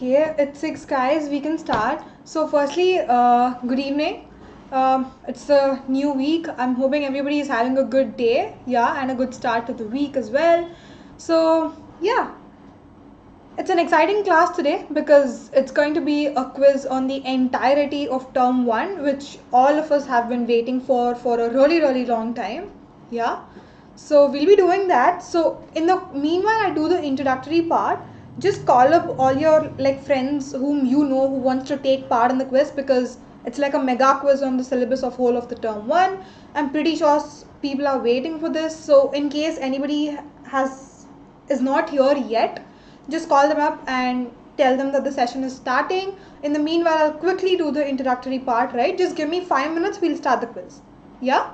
Okay, it's 6 guys, we can start. So firstly, good evening. It's a new week. I'm hoping everybody is having a good day, yeah, and a good start to the week as well. So yeah, it's an exciting class today because it's going to be a quiz on the entirety of term 1, which all of us have been waiting for a really long time. Yeah. So we'll be doing that. So in the meanwhile I do the introductory part. Just call up all your friends whom you know who wants to take part in the quiz, because it's like a mega quiz on the syllabus of whole of the term 1. I'm pretty sure people are waiting for this. So in case anybody is not here yet, just call them up and tell them that the session is starting. In the meanwhile, I'll quickly do the introductory part, right? Just give me 5 minutes, we'll start the quiz. Yeah?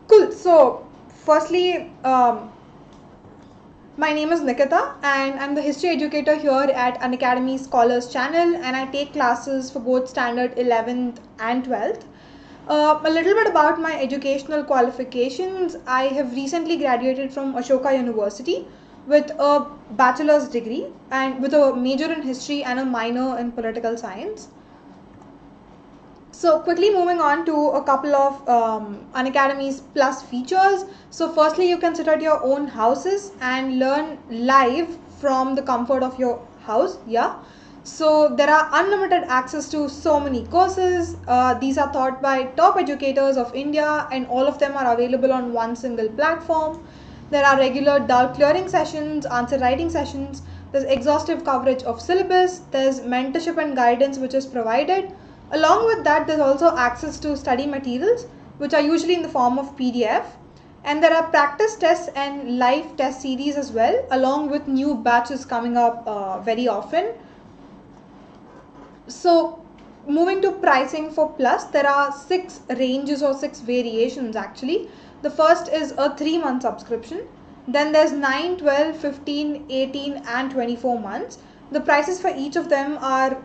Cool. So, firstly, my name is Nikitha and I'm the history educator here at Unacademy Scholars channel, and I take classes for both standard 11th and 12th. A little bit about my educational qualifications. I have recently graduated from Ashoka University with a bachelor's degree and with a major in history and a minor in political science. So quickly moving on to a couple of Unacademy's plus features. So firstly, you can sit at your own houses and learn live from the comfort of your house. Yeah. So there are unlimited access to so many courses. These are taught by top educators of India, and all of them are available on one single platform. There are regular doubt clearing sessions, answer writing sessions. There's exhaustive coverage of syllabus. There's mentorship and guidance which is provided. Along with that, there's also access to study materials, which are usually in the form of PDF. And there are practice tests and live test series as well, along with new batches coming up very often. So moving to pricing for plus, there are 6 ranges or 6 variations actually. The first is a 3-month subscription. Then there's 9, 12, 15, 18 and 24 months. The prices for each of them are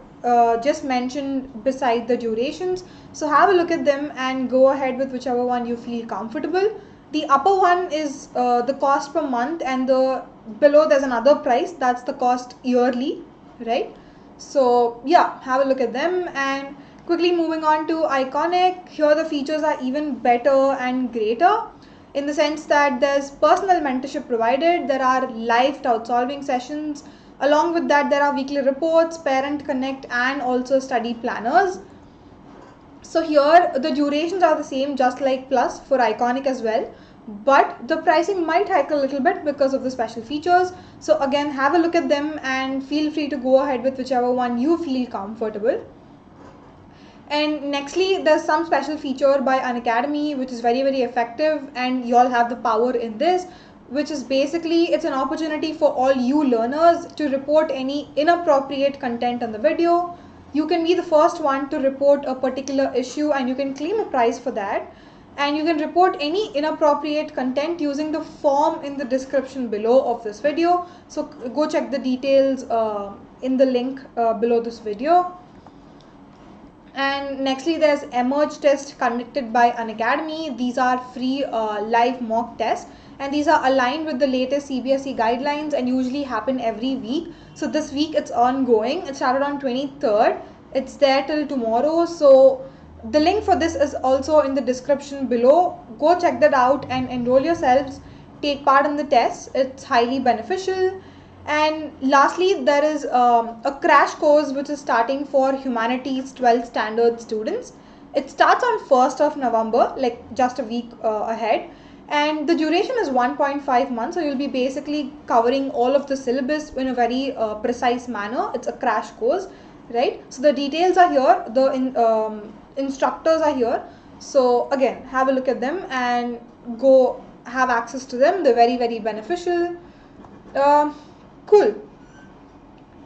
just mentioned beside the durations. So have a look at them and go ahead with whichever one you feel comfortable. The upper one is the cost per month, and the below there's another price, that's the cost yearly, right? So yeah, have a look at them. And quickly moving on to Iconic, here the features are even better and greater in the sense that there's personal mentorship provided, there are live doubt solving sessions, along with that there are weekly reports, parent connect and also study planners. So here the durations are the same just like plus for Iconic as well, but the pricing might hike a little bit because of the special features. So again, have a look at them and feel free to go ahead with whichever one you feel comfortable. And nextly, there's some special feature by Unacademy which is very effective, and you all have the power in this, which is basically it's an opportunity for all you learners to report any inappropriate content on the video. You can be the first one to report a particular issue and you can claim a prize for that. And you can report any inappropriate content using the form in the description below of this video. So go check the details in the link below this video. And nextly, there's emerge test conducted by Unacademy. These are free live mock tests, and these are aligned with the latest CBSE guidelines and usually happen every week. So this week it's ongoing. It started on 23rd. It's there till tomorrow. So the link for this is also in the description below. Go check that out and enroll yourselves. Take part in the test. It's highly beneficial. And lastly, there is a crash course which is starting for humanities 12th standard students. It starts on 1st of November, like just a week ahead, and the duration is 1.5 months. So you'll be basically covering all of the syllabus in a very precise manner. It's a crash course, right? So the details are here, the instructors are here. So again, have a look at them and go have access to them. They're very beneficial. Cool.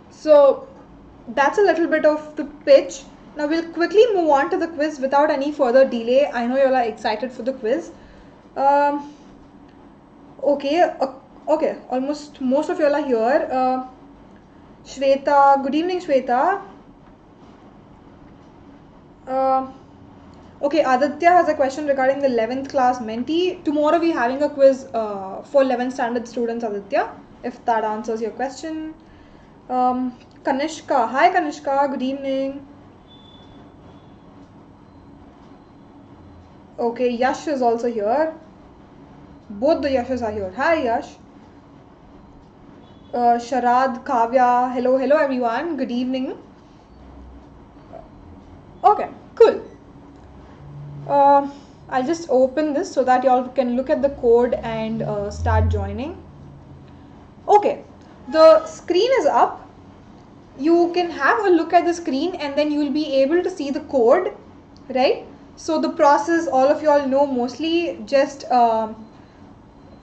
So that's a little bit of the pitch. Now we'll quickly move on to the quiz without any further delay. I know you all are excited for the quiz. Okay, almost most of you all are here. Shweta, good evening Shweta. Okay, Aditya has a question regarding the 11th class Menti. Tomorrow we're having a quiz for 11th standard students, Aditya, if that answers your question. Kanishka. Hi Kanishka, good evening. Okay, Yash is also here. Both the Yashes are here. Hi Yash. Sharad, Kavya, hello everyone, good evening. Okay, cool. I'll just open this so that y'all can look at the code and start joining. Okay, the screen is up. You can have a look at the screen and then you will be able to see the code, right? So the process all of y'all know mostly. Just log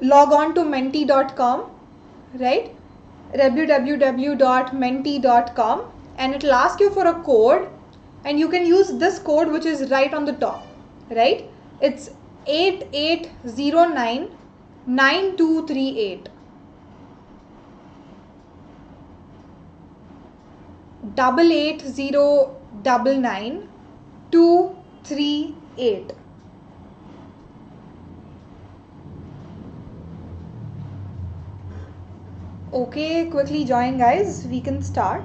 on to menti.com, right? www.menti.com, and it will ask you for a code, and you can use this code which is right on the top, right? It's 8809 9238 88099 238. Okay, quickly join guys, we can start.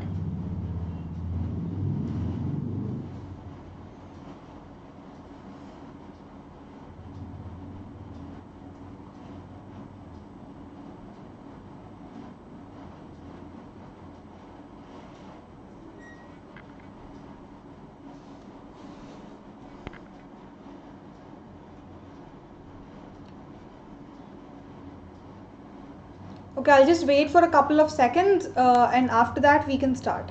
Okay, I'll just wait for a couple of seconds and after that we can start.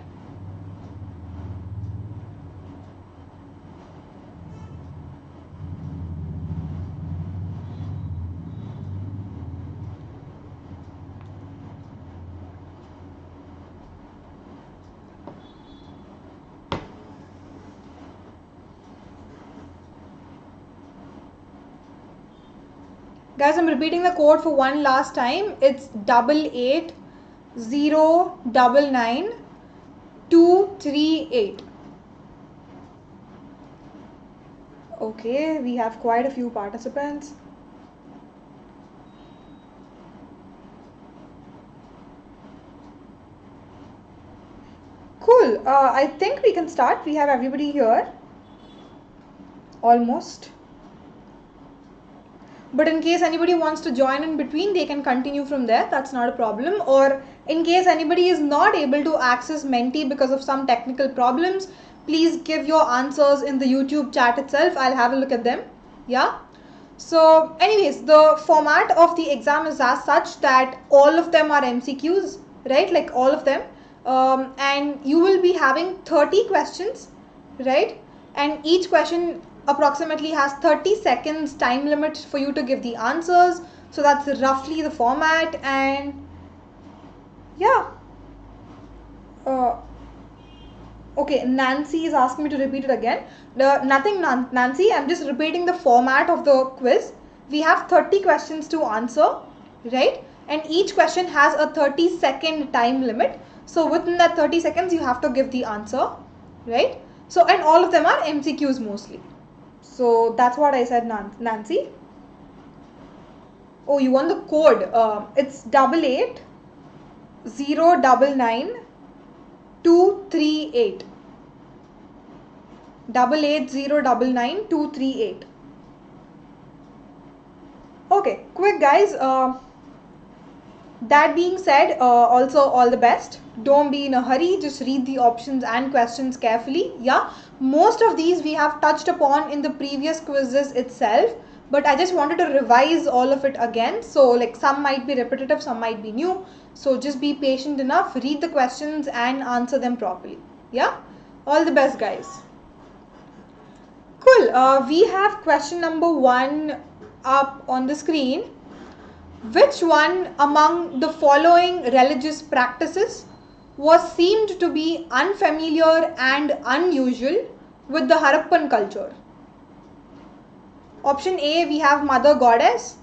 Guys, I'm repeating the code for one last time. It's 88099238. Okay, we have quite a few participants. Cool. I think we can start. We have everybody here. Almost. But in case anybody wants to join in between, they can continue from there. That's not a problem. Or in case anybody is not able to access Menti because of some technical problems, please give your answers in the YouTube chat itself. I'll have a look at them. Yeah. So anyways, the format of the exam is as such that all of them are MCQs, right? Like all of them. And you will be having 30 questions, right? And each question approximately has 30 seconds time limit for you to give the answers. So that's roughly the format. And yeah. Okay, Nancy is asking me to repeat it again. Nothing, Nancy, I'm just repeating the format of the quiz. We have 30 questions to answer, right? And each question has a 30-second time limit. So within that 30 seconds, you have to give the answer, right? So, and all of them are MCQs mostly. So that's what I said, Nancy. Oh, you want the code? It's 88099238. 88099238. Okay, quick guys. That being said, also all the best. Don't be in a hurry. Just read the options and questions carefully. Yeah, most of these we have touched upon in the previous quizzes itself, but I just wanted to revise all of it again. So like some might be repetitive, some might be new. So just be patient enough, read the questions and answer them properly. Yeah, all the best guys. Cool. We have question number 1 up on the screen. Which one among the following religious practices was seemed to be unfamiliar and unusual with the Harappan culture? Option A, we have Mother Goddess.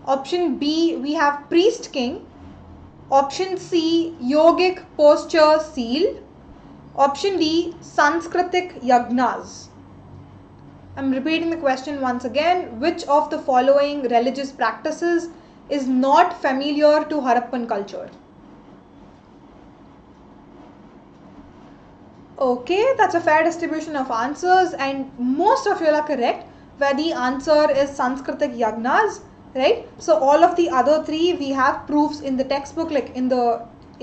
Option B, we have Priest King. Option C, Yogic Posture Seal. Option D, Sanskritic Yagnas. I'm repeating the question once again. Which of the following religious practices is not familiar to Harappan culture? Okay, that's a fair distribution of answers, and most of you are correct, where the answer is Sanskritic Yagnas, right? So all of the other three, we have proofs in the textbook, like in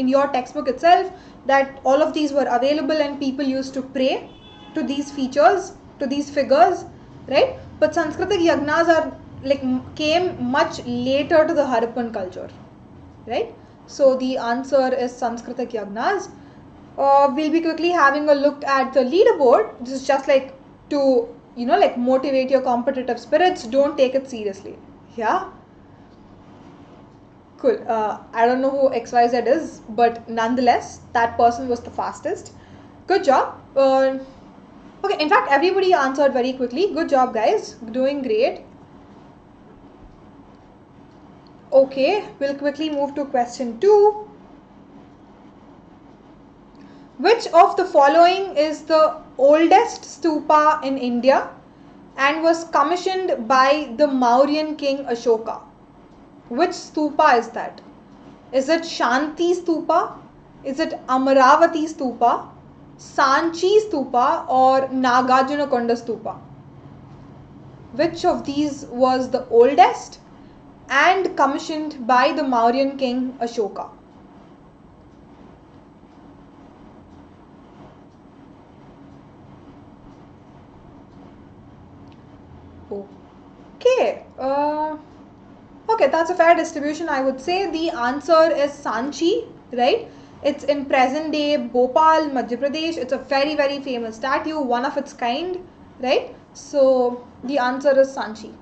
your textbook itself, that all of these were available and people used to pray to these features, to these figures, right? But Sanskritic Yagnas are like came much later to the Harappan culture, right? So the answer is Sanskritic Yagnas. We'll be quickly having a look at the leaderboard. This is just like to, like motivate your competitive spirits. Don't take it seriously. Yeah. Cool. I don't know who XYZ is, but nonetheless, that person was the fastest. Good job. Okay, in fact, everybody answered very quickly. Good job, guys. Doing great. Okay, we'll quickly move to question 2. Which of the following is the oldest stupa in India and was commissioned by the Mauryan king Ashoka? Which stupa is that? Is it Shanti Stupa? Is it Amaravati Stupa, Sanchi Stupa, or Nagarjunakonda Stupa? Which of these was the oldest and commissioned by the Mauryan king Ashoka? Okay. Okay, that's a fair distribution. I would say the answer is Sanchi, right? It's in present day Bhopal, Madhya Pradesh. It's a very, very famous statue, one of its kind, right? So the answer is Sanchi.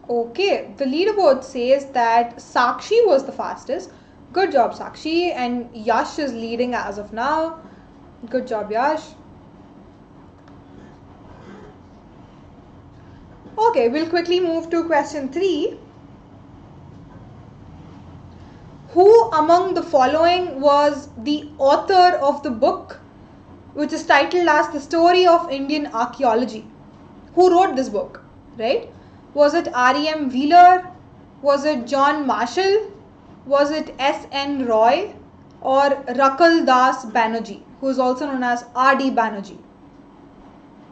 Okay, the leaderboard says that Sakshi was the fastest. Good job, Sakshi. And Yash is leading as of now. Good job, Yash. Okay, we'll quickly move to question 3. Who among the following was the author of the book which is titled as The Story of Indian Archaeology? Who wrote this book, right? Was it R.E.M. Wheeler? Was it John Marshall? Was it S.N. Roy? Or Rakal Das Banerjee, who is also known as R.D. Banerjee?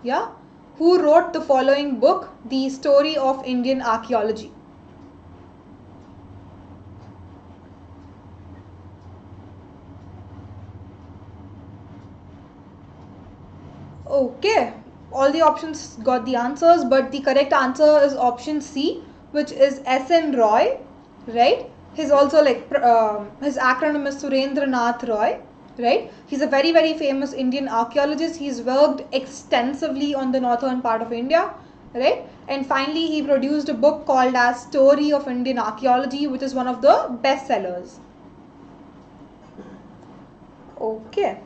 Yeah? Who wrote the following book, The Story of Indian Archaeology? Okay, all the options got the answers, but the correct answer is option C, which is S.N. Roy, right? He's also like, his acronym is Surendranath Roy, right? He's a very, very famous Indian archaeologist. He's worked extensively on the northern part of India, right? And finally, he produced a book called as Story of Indian Archaeology, which is one of the best sellers. Okay.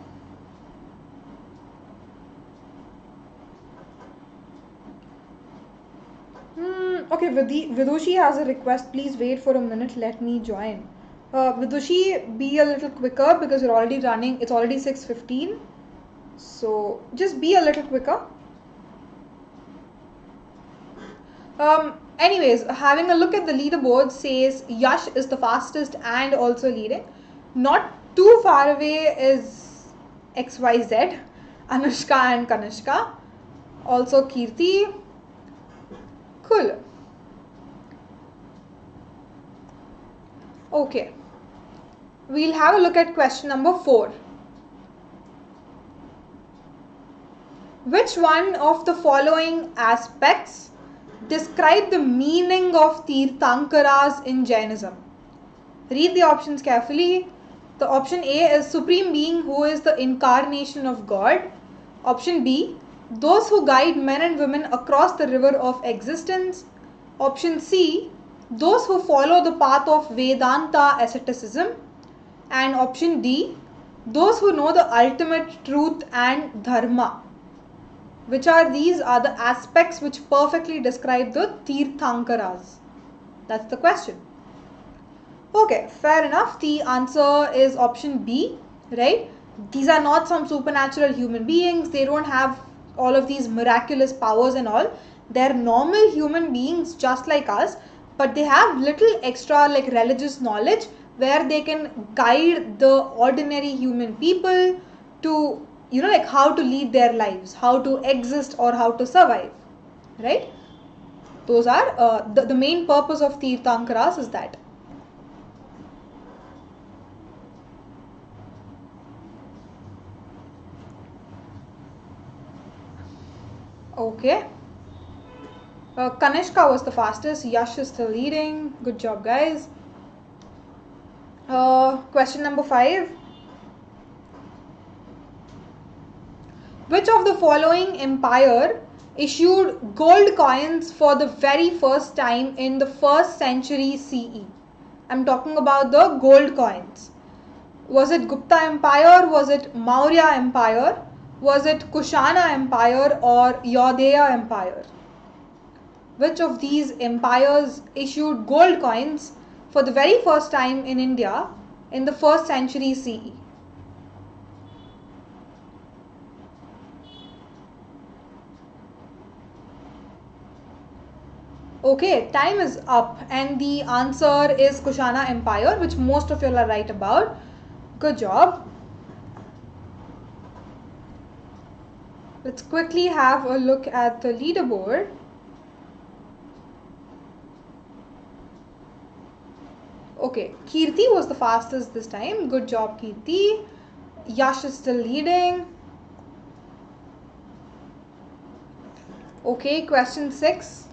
Okay, Vidushi has a request. Please wait for a minute. Let me join. Vidushi, be a little quicker because you're already running. It's already 6:15. So just be a little quicker. Anyways, having a look at the leaderboard says Yash is the fastest and also leading. Not too far away is XYZ, Anushka and Kanishka. Also Kirti. Cool. Okay. We'll have a look at question number 4. Which one of the following aspects describe the meaning of Tirthankaras in Jainism? Read the options carefully. The option A is Supreme Being, who is the incarnation of God. Option B, those who guide men and women across the river of existence. Option C, those who follow the path of Vedanta asceticism. And option D, those who know the ultimate truth and dharma. Which are these are the aspects which perfectly describe the Tirthankaras? That's the question. Okay, fair enough. The answer is option B, right? These are not some supernatural human beings. They don't have all of these miraculous powers and all. They're normal human beings just like us, but they have little extra like religious knowledge where they can guide the ordinary human people to, like how to lead their lives, how to exist or how to survive, right? Those are the main purpose of Tirthankaras is that. Okay. Kanishka was the fastest. Yash is still leading. Good job, guys. Question number 5. Which of the following empire issued gold coins for the very first time in the 1st century CE? I'm talking about the gold coins. Was it Gupta Empire? Was it Maurya Empire? Was it Kushana Empire or Yodaya Empire? Which of these empires issued gold coins for the very first time in India in the 1st century CE? Okay, time is up and the answer is Kushana Empire, which most of you are right about. Good job. Let's quickly have a look at the leaderboard. Okay, Kirti was the fastest this time. Good job, Kirti. Yash is still leading. Okay, question 6.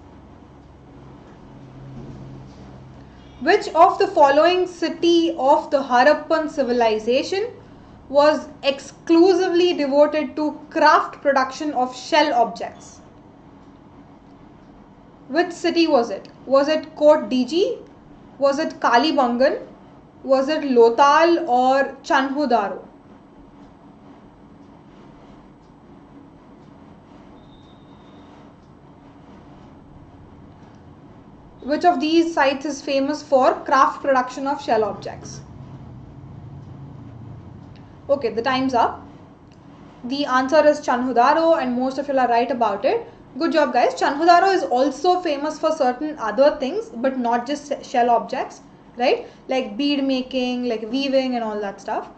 Which of the following city of the Harappan civilization was exclusively devoted to craft production of shell objects? Which city was it? Was it Kot Diji? Was it Kalibangan? Was it Lothal or Chanhudaro? Which of these sites is famous for craft production of shell objects? Okay, the time's up. The answer is Chanhudaro and most of you are right about it. Good job, guys. Chanhudaro is also famous for certain other things, but not just shell objects, right? Like bead making, like weaving and all that stuff.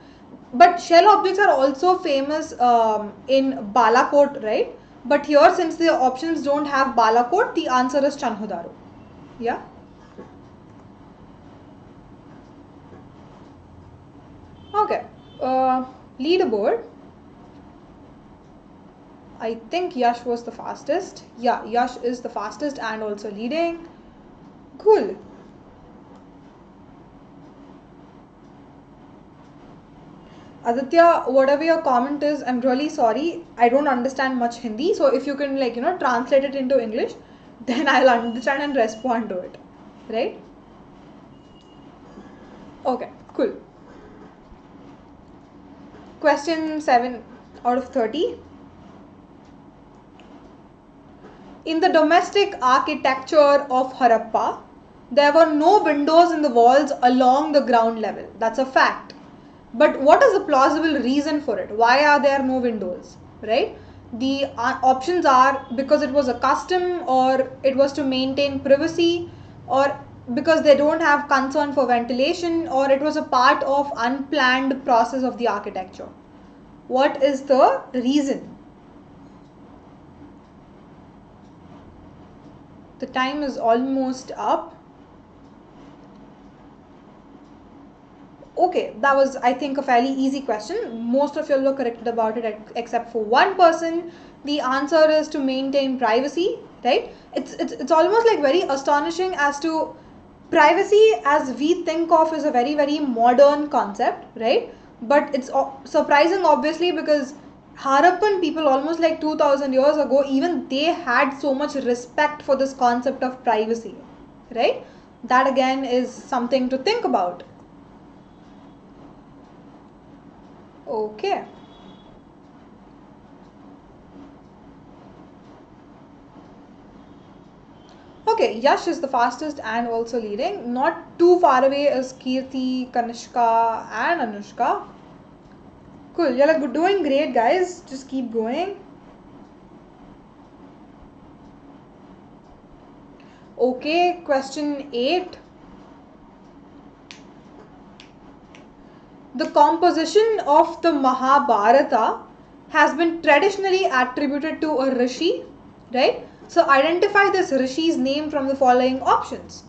But shell objects are also famous in Balakot, right? But here, since the options don't have Balakot, the answer is Chanhudaro. Yeah. Okay. Leaderboard. I think Yash was the fastest. Yeah, Yash is the fastest and also leading. Cool. Aditya, whatever your comment is, I'm really sorry. I don't understand much Hindi. So if you can translate it into English, then I'll understand and respond to it. Right? Okay, cool. Question 7 out of 30. In the domestic architecture of Harappa, there were no windows in the walls along the ground level. That's a fact. But what is the plausible reason for it? Why are there no windows? Right? The options are because it was a custom, or it was to maintain privacy, or because they don't have concern for ventilation, or it was a part of unplanned process of the architecture. What is the reason? The time is almost up. Okay, that was, I think, a fairly easy question. Most of you were correct about it except for one person. The answer is to maintain privacy, right? It's almost like very astonishing as to privacy as we think of is a very, very modern concept, right? But it's surprising, obviously, because Harappan people almost like 2000 years ago, even they had so much respect for this concept of privacy, right? That again is something to think about. Okay. Okay, Yash is the fastest and also leading. Not too far away is Kirti, Kanishka and Anushka. Cool, you're like doing great, guys. Just keep going. Okay, question 8. The composition of the Mahabharata has been traditionally attributed to a rishi, right? So identify this rishi's name from the following options.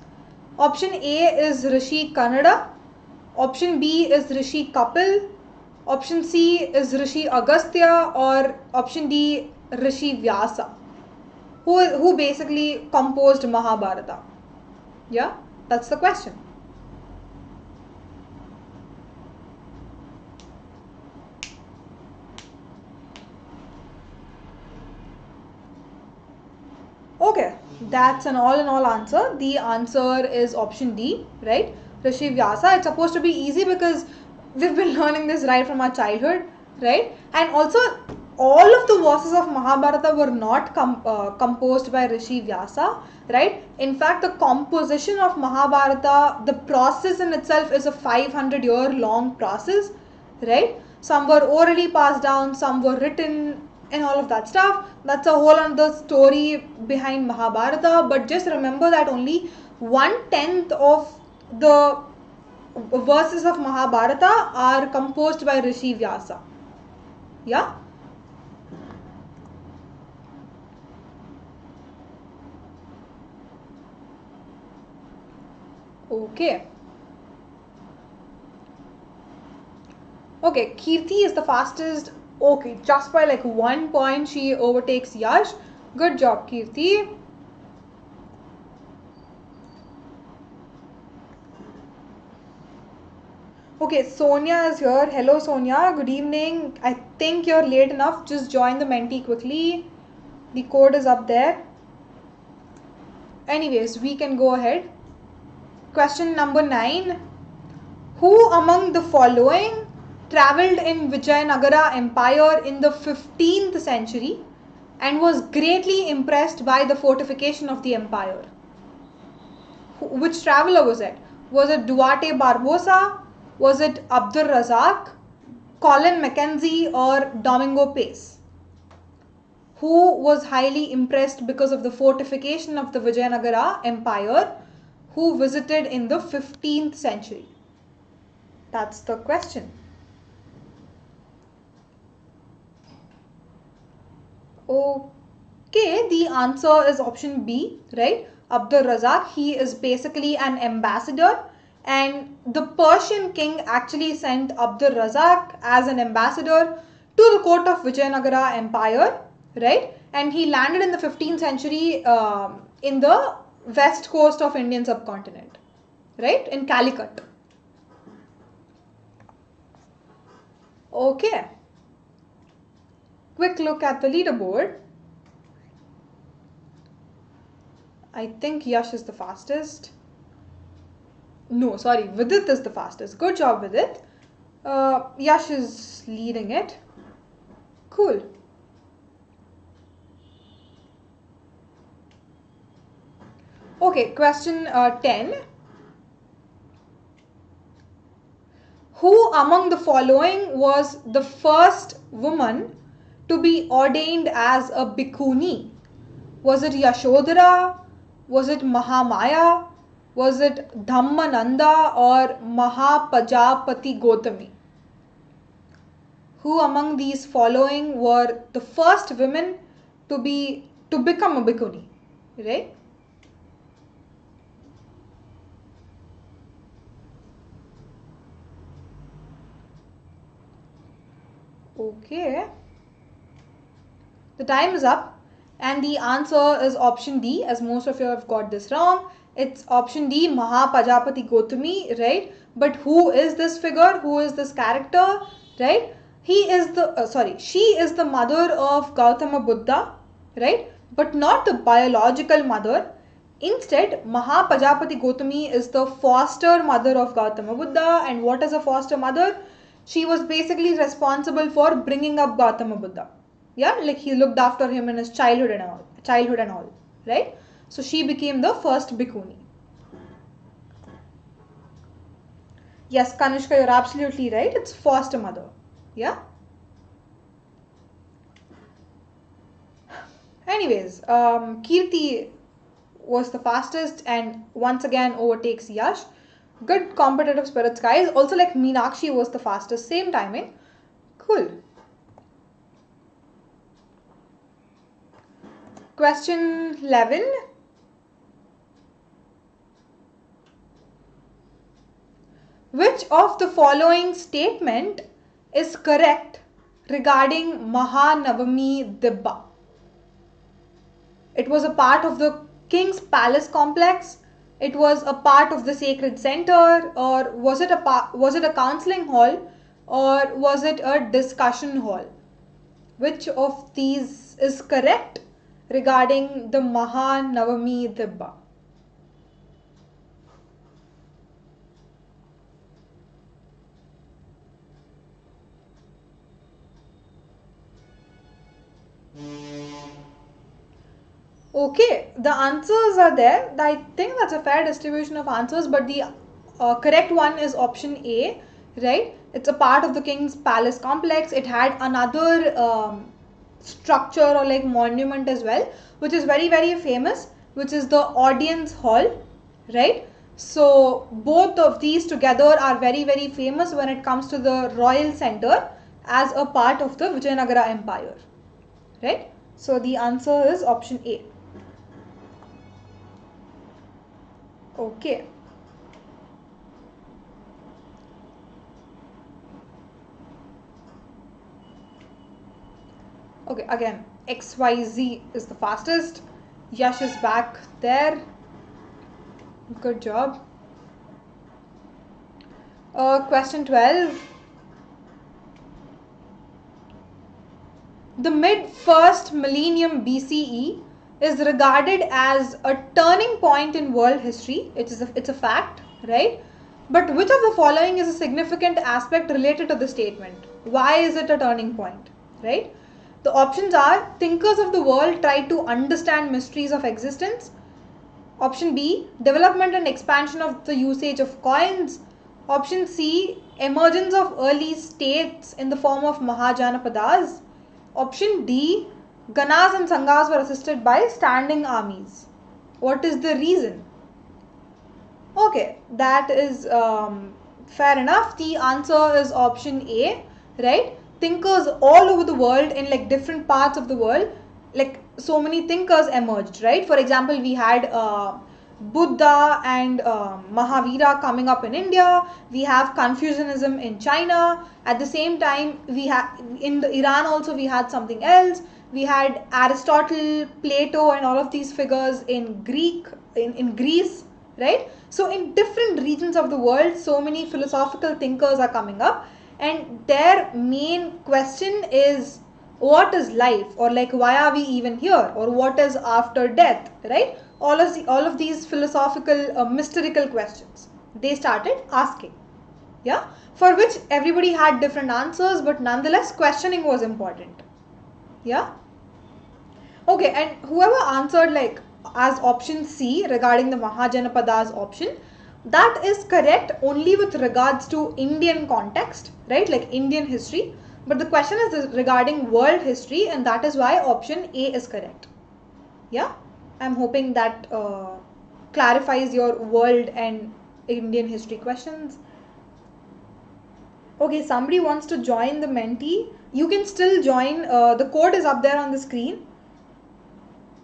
Option A is Rishi Kannada. Option B is Rishi Kapil. Option C is Rishi Agastya, or option D Rishi Vyasa, who basically composed Mahabharata. Yeah, that's the question. Okay, that's an all in all answer. The answer is option D, right? Rishi Vyasa. It's supposed to be easy because we've been learning this right from our childhood, right? And also, all of the verses of Mahabharata were not composed by Rishi Vyasa, right? In fact, the composition of Mahabharata, the process in itself is a 500-year long process, right? Some were orally passed down, some were written, and all of that stuff. That's a whole other story behind Mahabharata, but just remember that only 1/10 of the verses of Mahabharata are composed by Rishi Vyasa. Yeah? Okay. Okay, Kirti is the fastest. Okay, just by like 1 point she overtakes Yash. Good job, Kirti. Okay, Sonia is here. Hello, Sonia. Good evening. I think you're late enough. Just join the Menti quickly. The code is up there. Anyways, we can go ahead. Question number 9. Who among the following travelled in Vijayanagara Empire in the 15th century and was greatly impressed by the fortification of the empire? Which traveller was it? Was it Duarte Barbosa? Was it Abdur Razak, Colin Mackenzie, or Domingo Pace? Who was highly impressed because of the fortification of the Vijayanagara Empire, who visited in the 15th century? That's the question. Okay, the answer is option B, right? Abdur Razak, he is basically an ambassador, and the Persian king actually sent Abdur Razak as an ambassador to the court of Vijayanagara Empire, right? And he landed in the 15th century in the west coast of Indian subcontinent, right? In Calicut. Okay. Quick look at the leaderboard. I think Yash is the fastest. No, sorry, Vidit is the fastest. Good job, Vidit. Yash is leading it. Cool. Okay, question 10. Who among the following was the first woman to be ordained as a Bhikkhuni? Was it Yashodhara? Was it Mahamaya? Was it Dhammananda or Mahapajapati Gotami? Who among these following were the first women to become a Bhikkhuni? Right? Okay. The time is up. And the answer is option D, as most of you have got this wrong. It's option D, Mahapajapati Gotami, right? But who is this figure? Who is this character, right? She is the mother of Gautama Buddha, right? But not the biological mother. Instead, Mahapajapati Gotami is the foster mother of Gautama Buddha. And what is a foster mother? She was basically responsible for bringing up Gautama Buddha. Yeah, like he looked after him in his childhood and all, right? So she became the first Bhikkhuni. Yes, Kanishka, you're absolutely right. It's foster mother. Yeah. Anyways, Kirti, was the fastest and once again overtakes Yash. Good competitive spirits, guys. Also, like Meenakshi was the fastest, same timing. Cool. Question 11. Which of the following statement is correct regarding Maha Navami Dibba? It was a part of the king's palace complex. It was a part of the sacred center, or was it a counseling hall, or was it a discussion hall? Which of these is correct regarding the Maha Navami Dibba? Okay, the answers are there. I think that's a fair distribution of answers, but the correct one is option A, right? It's a part of the king's palace complex. It had another structure or like monument as well, which is very, very famous, which is the audience hall, right? So both of these together are very, very famous when it comes to the royal center as a part of the Vijayanagara Empire, right? So the answer is option A. Okay. Okay, again, XYZ is the fastest. Yash is back there. Good job. Question 12. The mid-first millennium BCE is regarded as a turning point in world history. It's a fact, right? But which of the following is a significant aspect related to the statement? Why is it a turning point, right? The options are: thinkers of the world tried to understand mysteries of existence. Option B, development and expansion of the usage of coins. Option C, emergence of early states in the form of Mahajanapadas. Option D, Ganas and Sanghas were assisted by standing armies. What is the reason? Okay, that is fair enough. The answer is option A, right? Thinkers all over the world in like different parts of the world, like so many thinkers emerged, right? For example, we had Buddha and Mahavira coming up in India. We have Confucianism in China. At the same time, we had in the Iran also we had something else. We had Aristotle, Plato, and all of these figures in Greece, right? So in different regions of the world, so many philosophical thinkers are coming up, and their main question is, what is life, or like why are we even here, or what is after death, right? All of these philosophical mystical questions they started asking, yeah, for which everybody had different answers, but nonetheless questioning was important, yeah. Okay, and whoever answered like as option C regarding the Mahajanapadas option, that is correct only with regards to Indian context, right? Like Indian history. But the question is regarding world history, and that is why option A is correct. Yeah, I'm hoping that clarifies your world and Indian history questions. Okay, somebody wants to join the Menti. You can still join. The code is up there on the screen.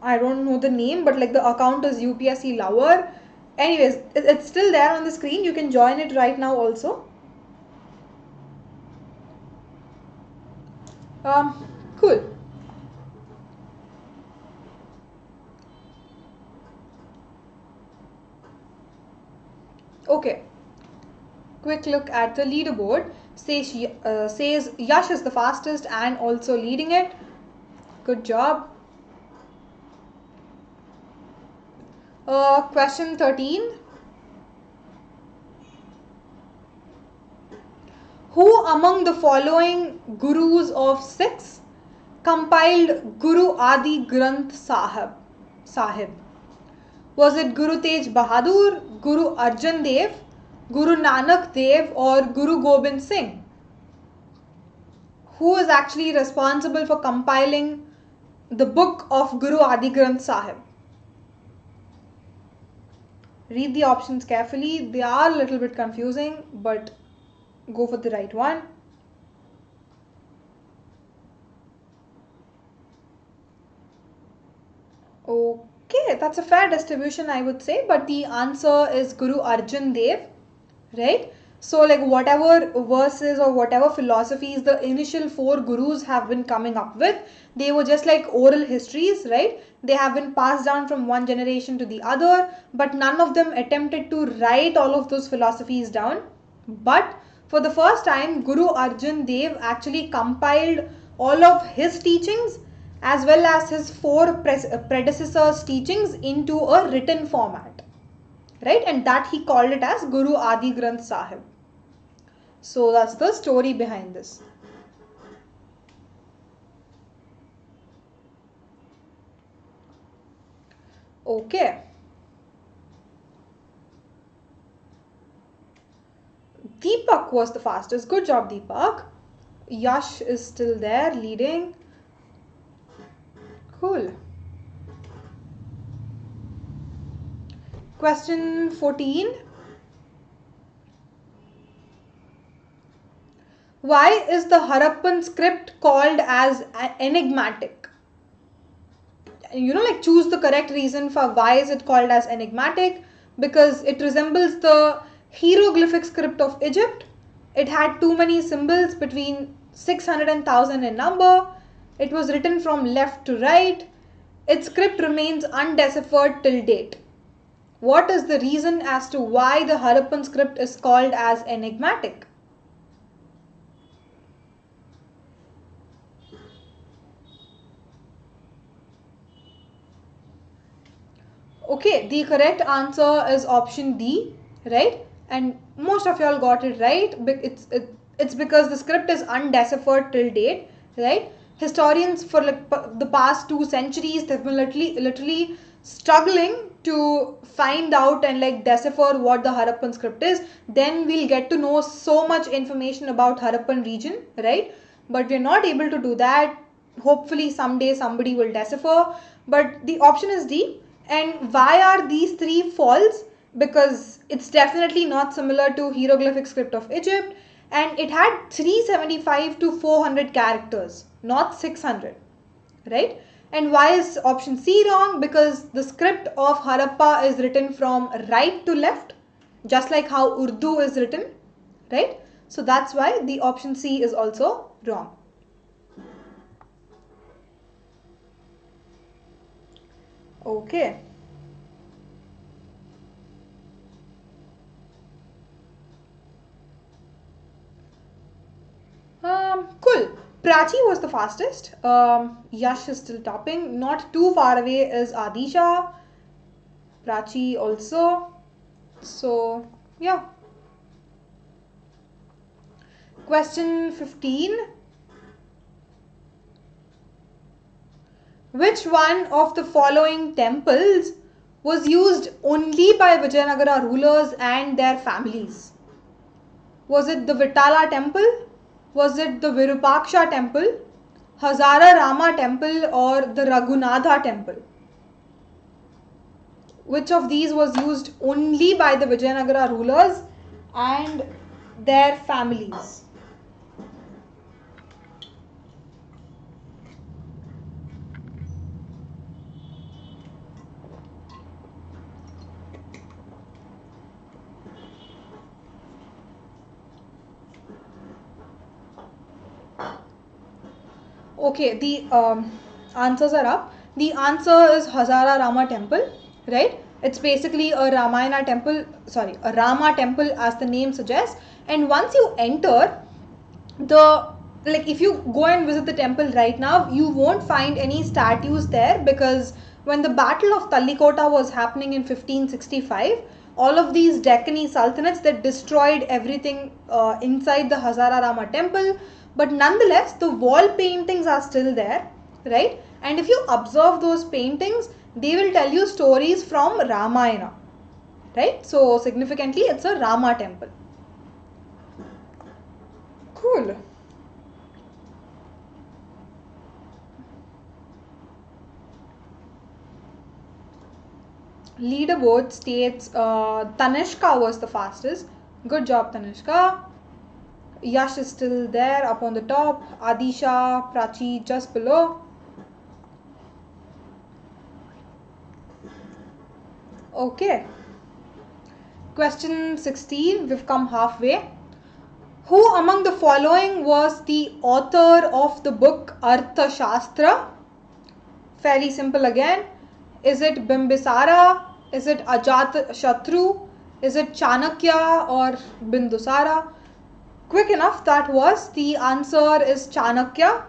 I don't know the name, but like the account is UPSC Lover. Anyways, it's still there on the screen. You can join it right now also. Cool. Okay. Quick look at the leaderboard. Says Yash is the fastest and also leading it. Good job. Question 13. Who among the following gurus of Sikhs compiled Guru Adi Granth Sahib? Was it Guru Tej Bahadur, Guru Arjan Dev, Guru Nanak Dev, or Guru Gobind Singh? Who is actually responsible for compiling the book of Guru Adi Granth Sahib? Read the options carefully. They are a little bit confusing, but go for the right one. Okay, that's a fair distribution, I would say, but the answer is Guru Arjan Dev, right? So, like, whatever verses or whatever philosophies the initial four gurus have been coming up with, they were just like oral histories, right? They have been passed down from one generation to the other, but none of them attempted to write all of those philosophies down. But for the first time, Guru Arjan Dev actually compiled all of his teachings as well as his four predecessors' teachings into a written format, right? And that he called it as Guru Adi Granth Sahib. So that's the story behind this. Okay. Deepak was the fastest. Good job, Deepak. Yash is still there leading. Cool. Question 14. Why is the Harappan script called as enigmatic? Like choose the correct reason for why is it called as enigmatic. Because it resembles the hieroglyphic script of Egypt. It had too many symbols between 600 and 1000 in number. It was written from left to right. Its script remains undeciphered till date. What is the reason as to why the Harappan script is called as enigmatic? Okay, the correct answer is option D, right? And most of y'all got it right. It's because the script is undeciphered till date, right? Historians for like the past 2 centuries, they've been literally struggling to find out and like decipher what the Harappan script is. Then we'll get to know so much information about Harappan region, right? But we're not able to do that. Hopefully someday somebody will decipher. But the option is D. And why are these three false? Because it's definitely not similar to hieroglyphic script of Egypt, and it had 375 to 400 characters, not 600, right? And why is option C wrong? Because the script of Harappa is written from right to left, just like how Urdu is written, right? So that's why the option C is also wrong. Okay. Cool. Prachi was the fastest. Yash is still topping. Not too far away is Adisha. Prachi also. So, yeah. Question 15. Which one of the following temples was used only by Vijayanagara rulers and their families? Was it the Vitala temple? Was it the Virupaksha temple, Hazara Rama temple, or the Raghunatha temple? Which of these was used only by the Vijayanagara rulers and their families? Okay, the answers are up. The answer is Hazara Rama temple, right? It's basically a Ramayana temple, sorry, a Rama temple as the name suggests. And once you enter, if you go and visit the temple right now, you won't find any statues there, because when the battle of Tallikota was happening in 1565, all of these Deccani sultanates, that destroyed everything inside the Hazara Rama temple. But nonetheless, the wall paintings are still there, right? And if you observe those paintings, they will tell you stories from Ramayana, right? So significantly, it's a Rama temple. Cool. Leaderboard states Tanishka was the fastest. Good job, Tanishka. Yash is still there up on the top. Adisha, Prachi just below. Okay. Question 16. We've come halfway. Who among the following was the author of the book Arthashastra? Fairly simple again. Is it Bimbisara? Is it Ajatashatru? Is it Chanakya or Bindusara? Quick enough, that was. The answer is Chanakya,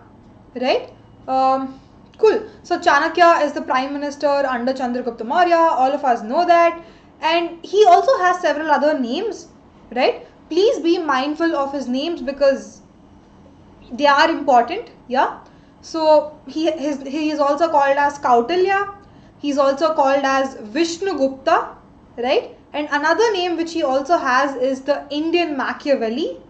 right? Cool. So Chanakya is the prime minister under Chandragupta Maurya. All of us know that. And he also has several other names, right? Please be mindful of his names because they are important, yeah? So he is also called as Kautilya. He's also called as Vishnugupta, right? And another name which he also has is the Indian Machiavelli,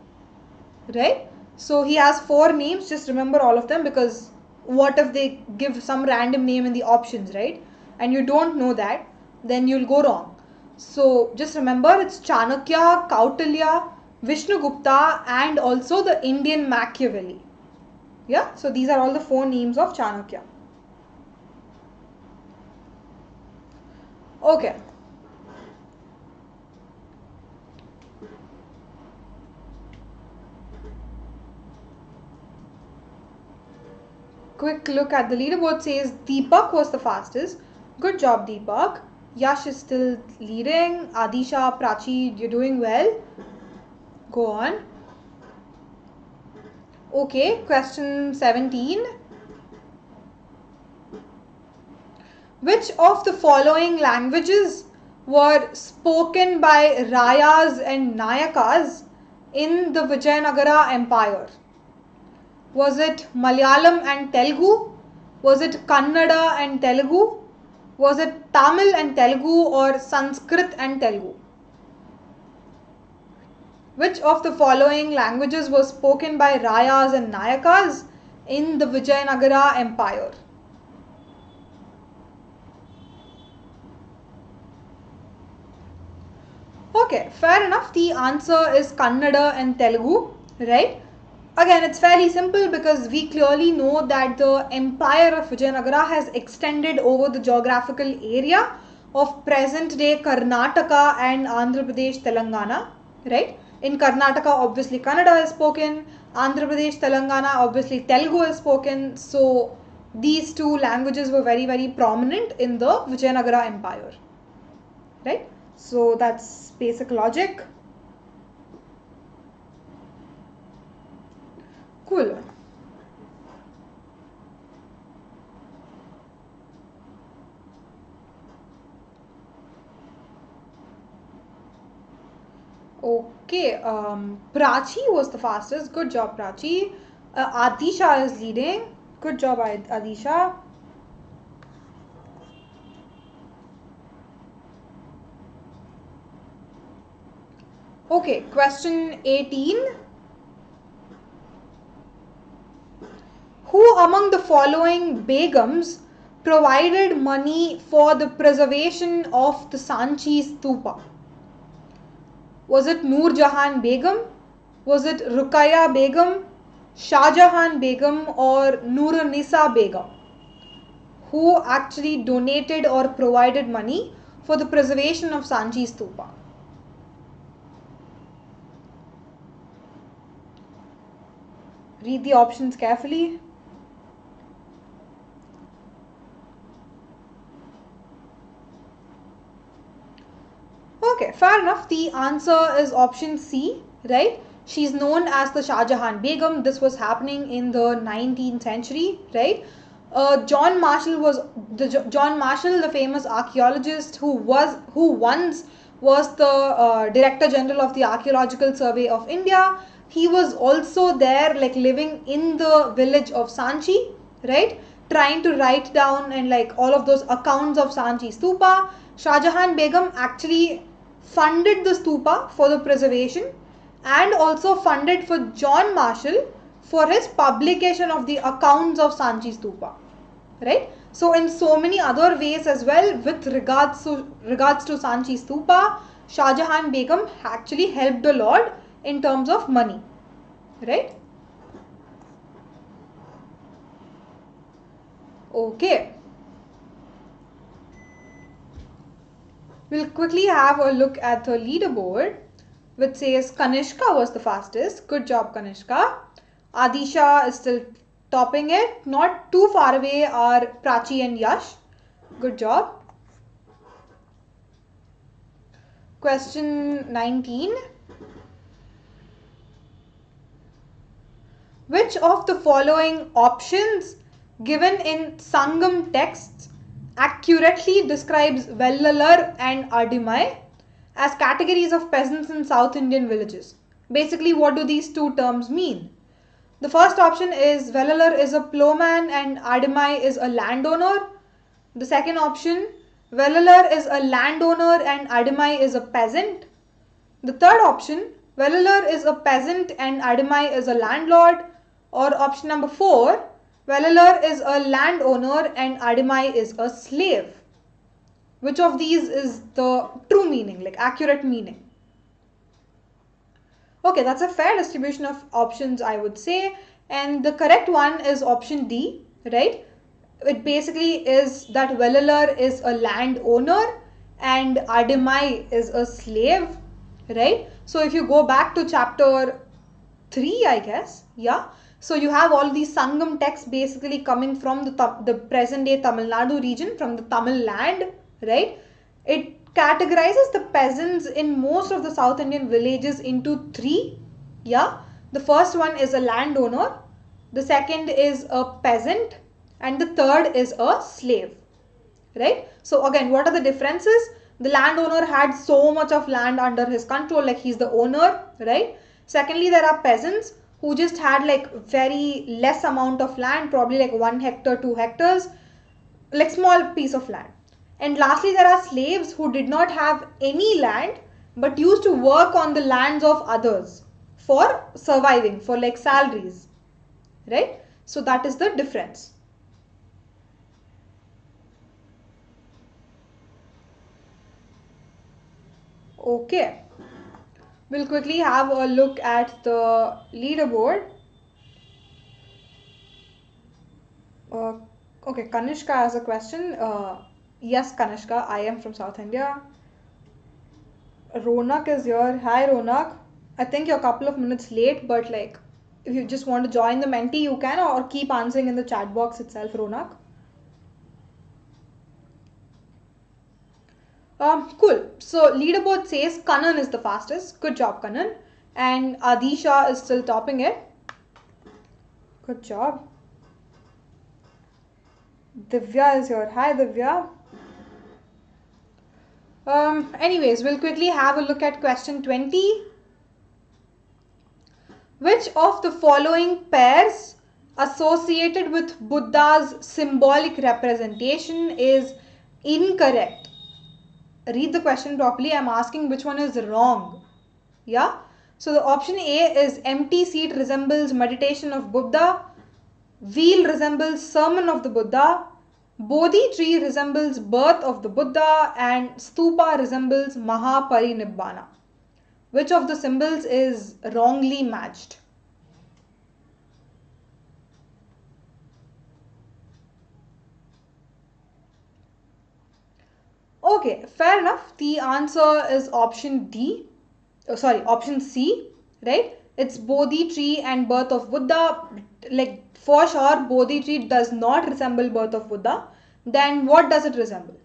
right? So he has 4 names. Just remember all of them, because what if they give some random name in the options, right? And you don't know that, then you'll go wrong. So just remember, it's Chanakya, Kautilya, Vishnugupta, and also the Indian Machiavelli. Yeah, so these are all the 4 names of Chanakya. Okay. Quick look at the leaderboard says Deepak was the fastest. Good job, Deepak. Yash is still leading. Adisha, Prachi, you're doing well. Go on. Okay, question 17. Which of the following languages were spoken by Rayas and Nayakas in the Vijayanagara Empire? Was it Malayalam and Telugu? Was it Kannada and Telugu? Was it Tamil and Telugu or Sanskrit and Telugu? Which of the following languages was spoken by Rayas and Nayakas in the Vijayanagara Empire? Okay, fair enough. The answer is Kannada and Telugu, right? Again, it's fairly simple because we clearly know that the empire of Vijayanagara has extended over the geographical area of present-day Karnataka and Andhra Pradesh, Telangana, right? In Karnataka, obviously Kannada is spoken. Andhra Pradesh, Telangana, obviously Telugu is spoken. So these 2 languages were very, very prominent in the Vijayanagara Empire, right? So that's basic logic. Cool. Okay, Prachi was the fastest. Good job, Prachi. Adisha is leading. Good job, Adisha. Okay, question 18. Who among the following Begums provided money for the preservation of the Sanchi Stupa? Was it Noor Jahan Begum? Was it Ruqayya Begum, Shah Jahan Begum or Noor-Nisa Begum? Who actually donated or provided money for the preservation of Sanchi Stupa? Read the options carefully. Okay, fair enough. The answer is option C, right? She's known as the Shah Jahan Begum. This was happening in the 19th century, right? John Marshall, the famous archaeologist who once was the Director General of the Archaeological Survey of India. He was also there, like living in the village of Sanchi, right? Trying to write down and like all of those accounts of Sanchi Stupa. Shah Jahan Begum actually funded the stupa for the preservation and also funded for John Marshall for his publication of the accounts of Sanchi Stupa, right? So in so many other ways as well, with regards to Sanchi Stupa, Shah Jahan Begum actually helped a lot in terms of money, right? Okay. We'll quickly have a look at the leaderboard, which says Kanishka was the fastest. Good job, Kanishka. Adisha is still topping it. Not too far away are Prachi and Yash. Good job. Question 19. Which of the following options given in Sangam texts accurately describes Vellalar and Adimai as categories of peasants in South Indian villages? Basically, what do these two terms mean? The first option is Vellalar is a plowman and Adimai is a landowner. The second option, Vellalar is a landowner and Adimai is a peasant. The third option, Vellalar is a peasant and Adimai is a landlord. Or option number 4, Vellalar is a landowner and Adimai is a slave. Which of these is the true meaning, like accurate meaning? Okay, that's a fair distribution of options, I would say. And the correct one is option D, right? It basically is that Vellalar is a landowner and Adimai is a slave, right? So if you go back to chapter 3, I guess, yeah. So you have all these Sangam texts basically coming from the present day Tamil Nadu region, from the Tamil land, right? It categorizes the peasants in most of the South Indian villages into 3. Yeah. The first one is a landowner, the second is a peasant, and the third is a slave, right? So again, what are the differences? The landowner had so much of land under his control, like he's the owner, right? Secondly, there are peasants who just had like very less amount of land, probably like 1 hectare, 2 hectares, like small piece of land. And lastly, there are slaves who did not have any land but used to work on the lands of others for surviving, for like salaries, right? So that is the difference. Okay. We'll quickly have a look at the leaderboard. Okay, Kanishka has a question. Yes, Kanishka, I am from South India. Ronak is here. Hi, Ronak. I think you're a couple of minutes late, but like, if you just want to join the Menti, you can, or keep answering in the chat box itself, Ronak. Cool. So leaderboard says Kanan is the fastest. Good job, Kanan. And Adisha is still topping it. Good job. Divya is here. Hi, Divya. Anyways, we'll quickly have a look at question 20. Which of the following pairs associated with Buddha's symbolic representation is incorrect? Read the question properly. I'm asking which one is wrong. Yeah. So the option A is empty seat resembles meditation of Buddha. Wheel resembles sermon of the Buddha. Bodhi tree resembles birth of the Buddha. And stupa resembles Mahaparinibbana. Which of the symbols is wrongly matched? Okay, fair enough. The answer is option D. Option C, right? It's Bodhi tree and birth of Buddha. Like for sure, Bodhi tree does not resemble birth of Buddha. Then what does it resemble?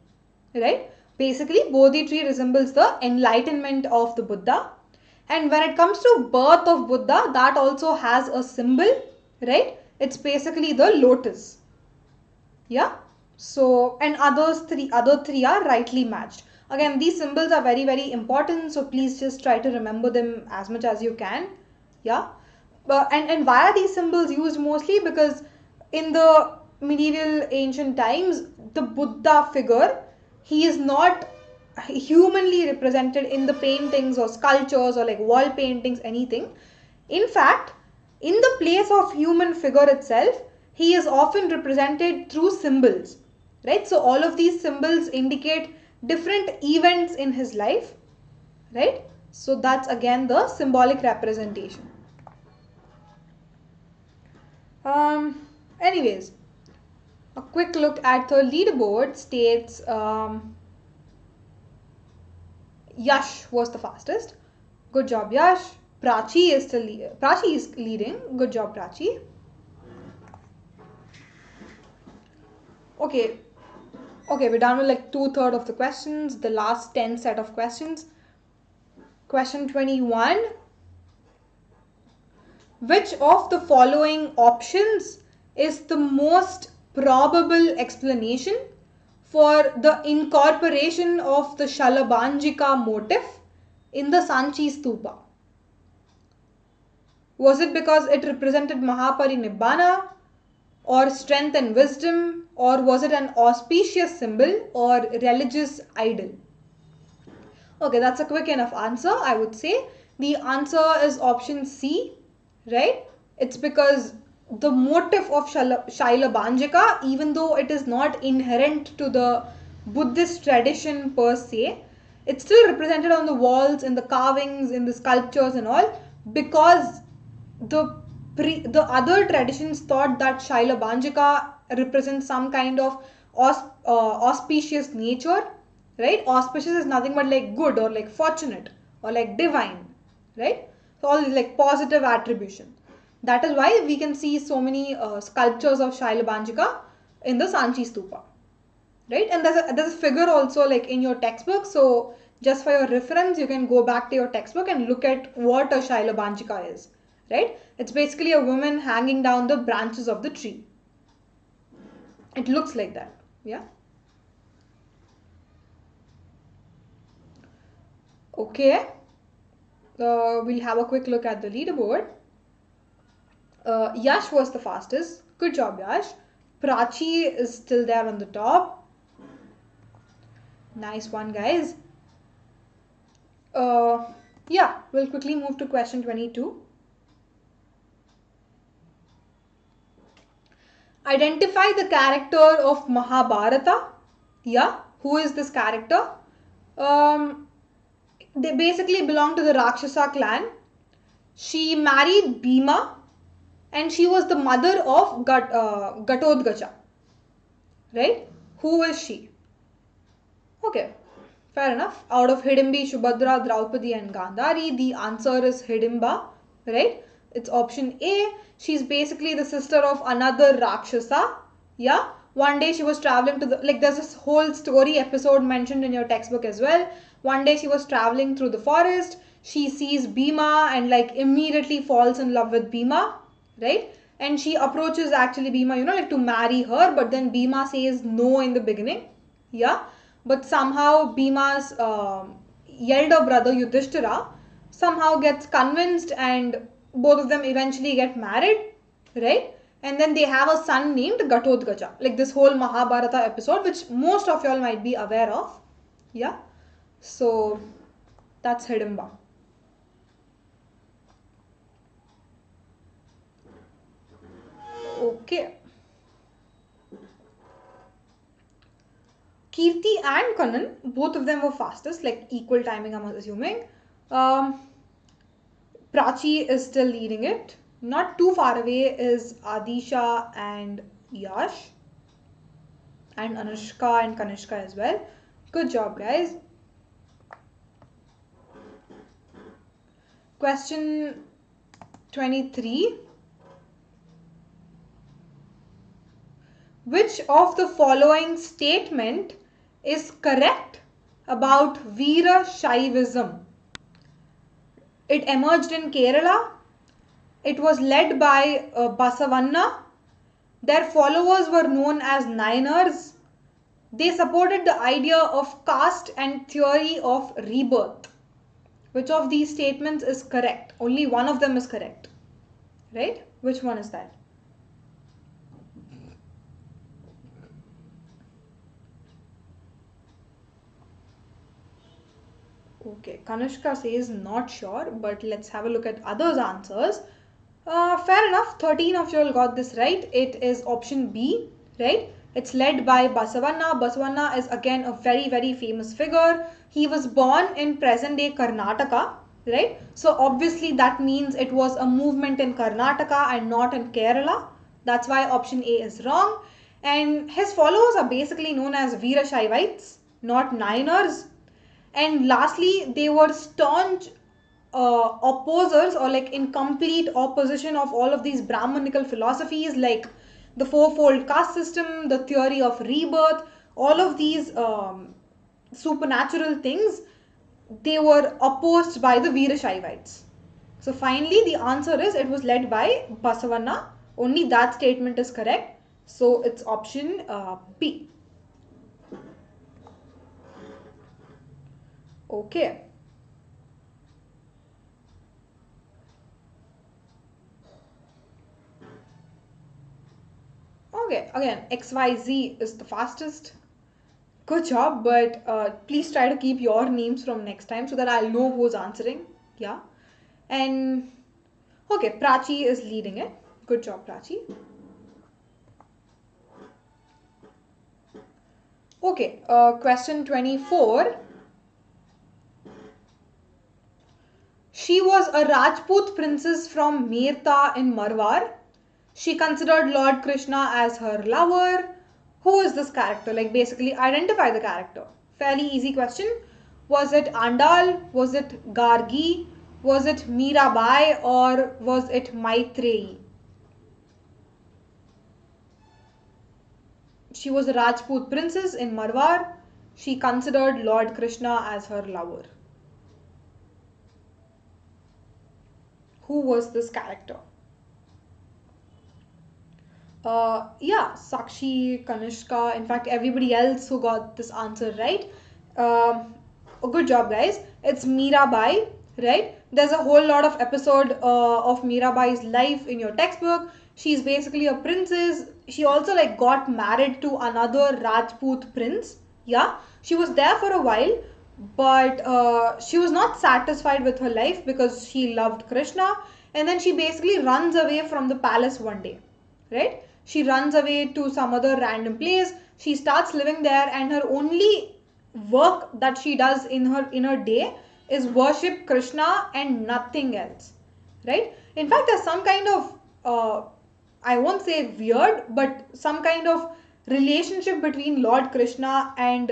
Right? Basically, Bodhi tree resembles the enlightenment of the Buddha. And when it comes to birth of Buddha, that also has a symbol, right? It's basically the lotus. Yeah. So, and other three are rightly matched. Again, these symbols are very, very important. So please just try to remember them as much as you can. Yeah. And why are these symbols used mostly? Because in the medieval ancient times, the Buddha figure, he is not humanly represented in the paintings or sculptures or like wall paintings, anything. In fact, in the place of human figure itself, he is often represented through symbols. right? So all of these symbols indicate different events in his life, right? So that's again the symbolic representation. Anyways, a quick look at the leaderboard states Yash was the fastest. Good job, Yash. Prachi is leading. Good job, Prachi. Okay, we're done with like 2/3 of the questions. The last 10 set of questions. Question 21. Which of the following options is the most probable explanation for the incorporation of the Shalabanjika motif in the Sanchi Stupa? Was it because it represented Mahaparinibbana or strength and wisdom, or was it an auspicious symbol or religious idol? Okay, that's a quick enough answer, I would say. The answer is option C, right? It's because the motif of Shailabanjika, even though it is not inherent to the Buddhist tradition per se, it's still represented on the walls, in the carvings, in the sculptures and all, because the other traditions thought that Shailabanjika represents some kind of auspicious nature, right? Auspicious is nothing but like good or like fortunate or like divine, right? So all these like positive attribution. That is why we can see so many sculptures of Shailabanjika in the Sanchi Stupa, right? And there's a figure also like in your textbook. So just for your reference, you can go back to your textbook and look at what a Shailabanjika is, right? It's basically a woman hanging down the branches of the tree. It looks like that, yeah. Okay, we'll have a quick look at the leaderboard. Yash was the fastest. Good job, Yash. Prachi is still there on the top. Nice one, guys. Yeah, we'll quickly move to question 22. Identify the character of Mahabharata. Yeah, who is this character? They basically belong to the Rakshasa clan. She married Bhima and she was the mother of Gatotkacha. Right? Who is she? Okay, fair enough. Out of Hidimbi, Subhadra, Draupadi and Gandhari, the answer is Hidimba. Right? It's option A. She's basically the sister of another Rakshasa. Yeah. One day she was traveling to there's this whole story episode mentioned in your textbook as well. One day she was traveling through the forest. She sees Bhima and like immediately falls in love with Bhima. Right? And she approaches actually Bhima, like to marry her. But then Bhima says no in the beginning. Yeah. But somehow Bhima's elder brother Yudhishthira somehow gets convinced and both of them eventually get married, right? And then they have a son named Gatotkacha. Like this whole Mahabharata episode, which most of y'all might be aware of. Yeah. So that's Hidimba. Okay. Kirti and Kanan, both of them were fastest, like equal timing, I'm assuming. Prachi is still leading it. Not too far away is Adisha and Yash. And Anushka and Kanishka as well. Good job, guys. Question 23. Which of the following statement is correct about Veera Shaivism? It emerged in Kerala. It was led by Basavanna. Their followers were known as Nayanars. They supported the idea of caste and theory of rebirth. Which of these statements is correct? Only one of them is correct. Right? Which one is that? Okay, Kanishka says not sure, but let's have a look at others' answers. Fair enough, 13 of you all got this right. It is option B, right? It's led by Basavanna. Basavanna is again a very, very famous figure. He was born in present day Karnataka, right? So obviously that means it was a movement in Karnataka and not in Kerala. That's why option A is wrong. And his followers are basically known as Veera Shaivites, not Nayanars. And lastly, they were staunch opposers, or like in complete opposition of all of these Brahmanical philosophies like the fourfold caste system, the theory of rebirth, all of these supernatural things. They were opposed by the Veera Shaivites. So finally the answer is it was led by Basavanna. Only that statement is correct. So it's option B. Okay. Okay, again, XYZ is the fastest. Good job, but please try to keep your names from next time so that I'll know who's answering. Yeah. And okay, Prachi is leading it. Good job, Prachi. Okay, question 24. She was a Rajput princess from Mirta in Marwar. She considered Lord Krishna as her lover. Who is this character? Like basically identify the character. Fairly easy question. Was it Andal? Was it Gargi? Was it Meera Bai or was it Maitreyi? She was a Rajput princess in Marwar. She considered Lord Krishna as her lover. Who was this character? Yeah, Sakshi, Kanishka, in fact, everybody else who got this answer right. Good job, guys. It's Meera Bai, right? There's a whole lot of episode of Meera Bai's life in your textbook. She's basically a princess. She also like got married to another Rajput prince. Yeah, she was there for a while, but she was not satisfied with her life because she loved Krishna, and then she basically runs away from the palace one day, right? She runs away to some other random place. She starts living there, and her only work that she does in her day is worship Krishna and nothing else, right? In fact, there's some kind of I won't say weird, but some kind of relationship between Lord Krishna and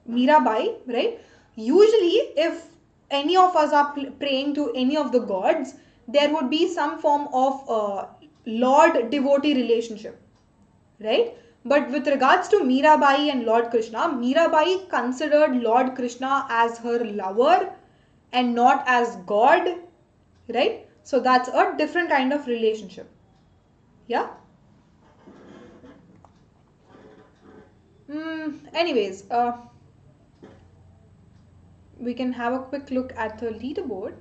Meera Bai, right? Usually, if any of us are praying to any of the gods, there would be some form of Lord devotee relationship, right? But with regards to Meera Bai and Lord Krishna, Meera Bai considered Lord Krishna as her lover and not as God, right? So that's a different kind of relationship. Yeah. Anyways, we can have a quick look at the leaderboard.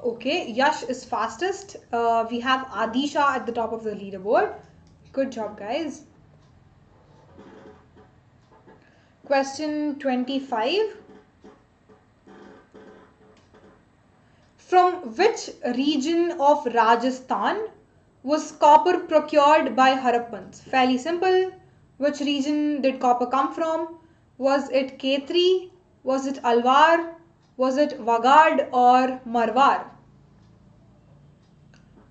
Okay, Yash is fastest. We have Adisha at the top of the leaderboard. Good job, guys. Question 25. From which region of Rajasthan was copper procured by Harappans? Fairly simple. Which region did copper come from? Was it Khetri? Was it Alwar? Was it Wagad or Marwar?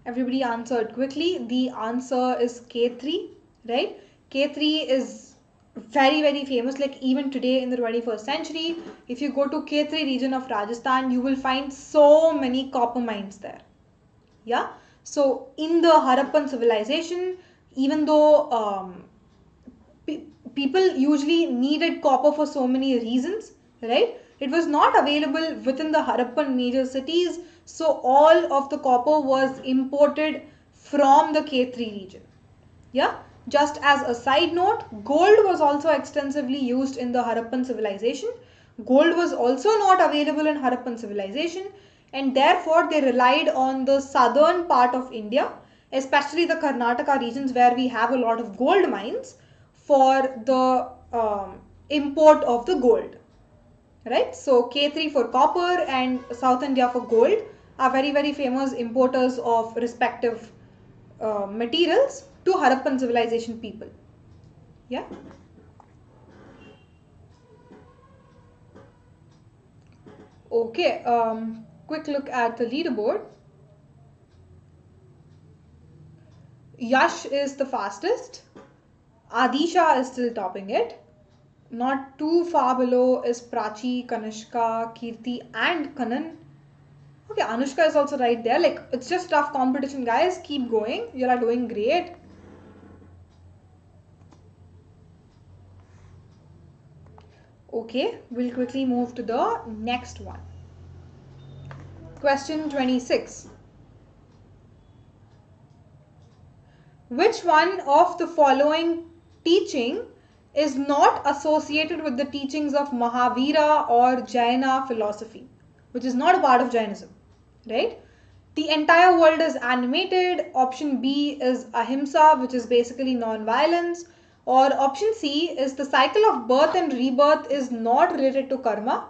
Everybody answered quickly. The answer is Khetri, right? Khetri is very, very famous. Like even today in the 21st century, if you go to Khetri region of Rajasthan, you will find so many copper mines there. Yeah. So in the Harappan civilization, even though people usually needed copper for so many reasons, right? It was not available within the Harappan major cities, so all of the copper was imported from the Khetri region. Yeah. Just as a side note, gold was also extensively used in the Harappan civilization. Gold was also not available in Harappan civilization, and therefore they relied on the southern part of India, especially the Karnataka regions where we have a lot of gold mines, for the import of the gold. Right? So K3 for copper and South India for gold are very, very famous importers of respective materials to Harappan civilization people. Yeah. Okay, quick look at the leaderboard. Yash is the fastest. Adisha is still topping it. Not too far below is Prachi, Kanishka, Kirti and Kanan. Okay, Anushka is also right there. Like, it's just tough competition, guys. Keep going. You are doing great. Okay, we'll quickly move to the next one. Question 26. Which one of the following teaching is not associated with the teachings of Mahavira or Jaina philosophy, which is not a part of Jainism, right? The entire world is animated. Option B is ahimsa, which is basically non-violence. Or option C is the cycle of birth and rebirth is not related to karma.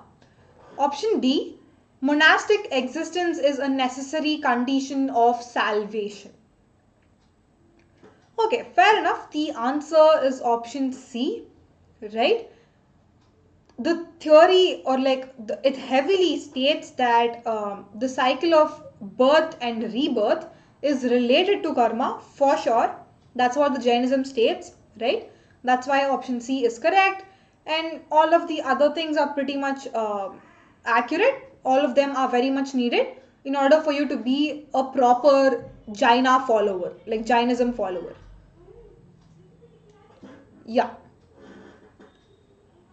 Option D, monastic existence is a necessary condition of salvation. Okay, fair enough. The answer is option C, right? The theory, or like it heavily states that the cycle of birth and rebirth is related to karma for sure. That's what the Jainism states, right? That's why option C is correct, and all of the other things are pretty much accurate. All of them are very much needed in order for you to be a proper Jaina follower, like Jainism follower. Yeah.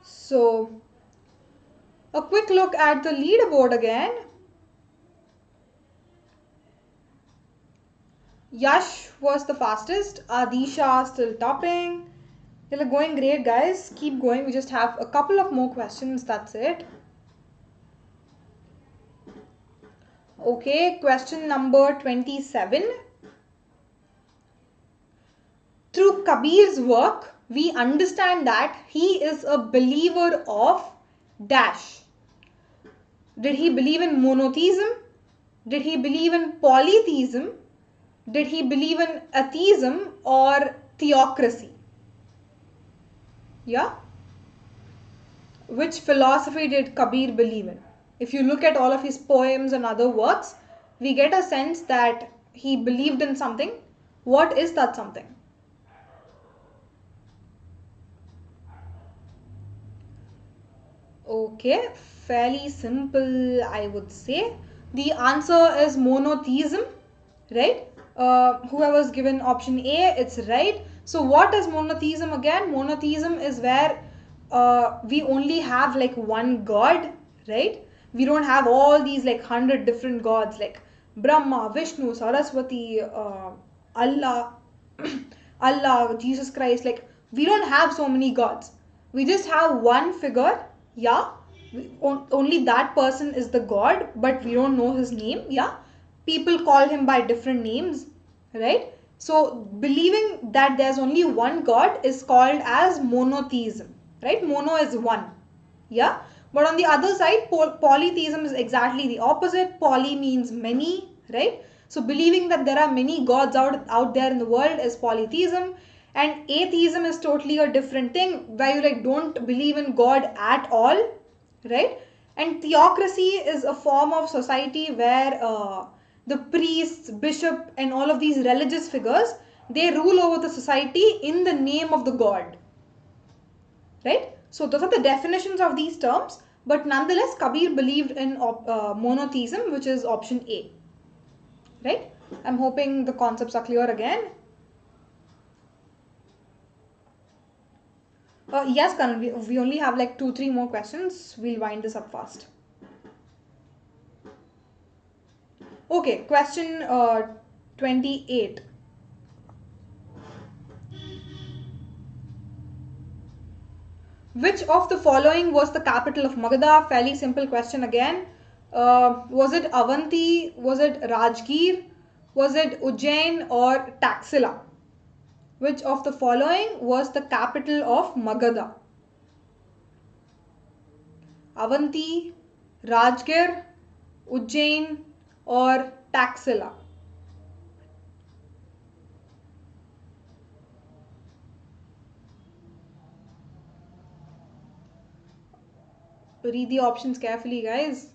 So a quick look at the leaderboard again. Yash was the fastest. Adisha still topping. You're going great, guys. Keep going. We just have a couple of more questions. That's it. Okay, question number 27. Through Kabir's work, we understand that he is a believer of dash. Did he believe in monotheism? Did he believe in polytheism? Did he believe in atheism or theocracy? Yeah? Which philosophy did Kabir believe in? If you look at all of his poems and other works, we get a sense that he believed in something. What is that something? Okay, fairly simple, I would say. The answer is monotheism, right? Whoever's given option A, it's right. So what is monotheism again? Monotheism is where we only have like one god, right? We don't have all these like 100 different gods like Brahma, Vishnu, Saraswati, Allah, Allah, Jesus Christ. Like, we don't have so many gods. We just have one figure. Yeah, only that person is the god, but we don't know his name. Yeah, people call him by different names, right? So believing that there's only one god is called as monotheism, right? Mono is one. Yeah, but on the other side, polytheism is exactly the opposite. Poly means many, right? So believing that there are many gods out there in the world is polytheism. And atheism is totally a different thing, where you like don't believe in God at all, right? And theocracy is a form of society where the priests, bishop and all of these religious figures, they rule over the society in the name of the god, right? So those are the definitions of these terms, but nonetheless Kabir believed in monotheism, which is option A, right? I'm hoping the concepts are clear again. Yes, Karan, we only have like 2-3 more questions. We'll wind this up fast. Okay, question 28. Which of the following was the capital of Magadha? Fairly simple question again. Was it Avanti? Was it Rajgir? Was it Ujjain or Taxila? Which of the following was the capital of Magadha? Avanti, Rajgir, Ujjain or Taxila? Read the options carefully, guys.